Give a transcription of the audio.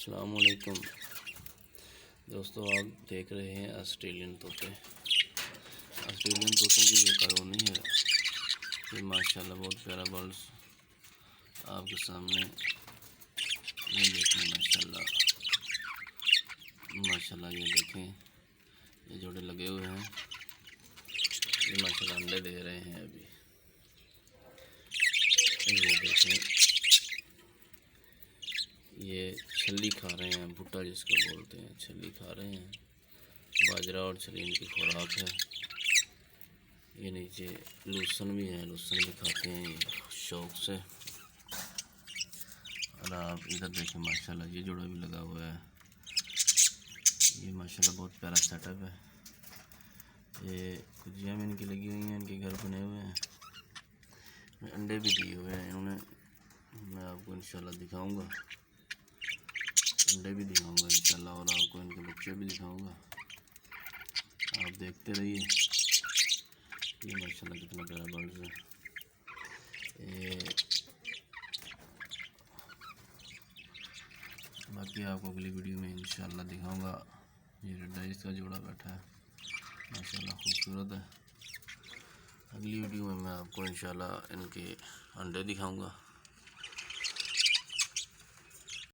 अस्सलामुअलैकुम दोस्तों, आप देख रहे हैं ऑस्ट्रेलियन तोते। ऑस्ट्रेलियन तोतों की जो कॉलोनी है ये माशाल्लाह बहुत प्यारा बर्ड्स आपके सामने ये देखें। माशाल्लाह ये देखें, ये जोड़े लगे हुए हैं। ये माशाल्लाह अंडे दे रहे हैं। अभी ये देखें, ये छल्ली खा रहे हैं, भुट्टा जिसको बोलते हैं, छल्ली खा रहे हैं। बाजरा और छल्ली इनकी खुराक है। ये नीचे लूसन भी है, लूसन भी खाते हैं ये शौक से। और आप इधर देखें माशाल्लाह ये जोड़ा भी लगा हुआ है। ये माशाल्लाह बहुत प्यारा सेटअप है। ये कुजियाँ भी इनकी लगी हुई हैं, इनके घर बने हुए हैं। अंडे भी दिए हुए हैं इन्होंने। मैं आपको इंशाल्लाह दिखाऊंगा, अंडे भी दिखाऊंगा इंशाल्लाह, और आपको इनके बच्चे भी दिखाऊंगा। आप देखते रहिए। ये माशाल्लाह कितना प्यारा बर्ड्स है। ये बाकी आपको अगली वीडियो में इंशाल्लाह दिखाऊंगा। ये रेड का जोड़ा बैठा है, माशाल्लाह खूबसूरत है। अगली वीडियो में मैं आपको इंशाल्लाह इनके अंडे दिखाऊंगा।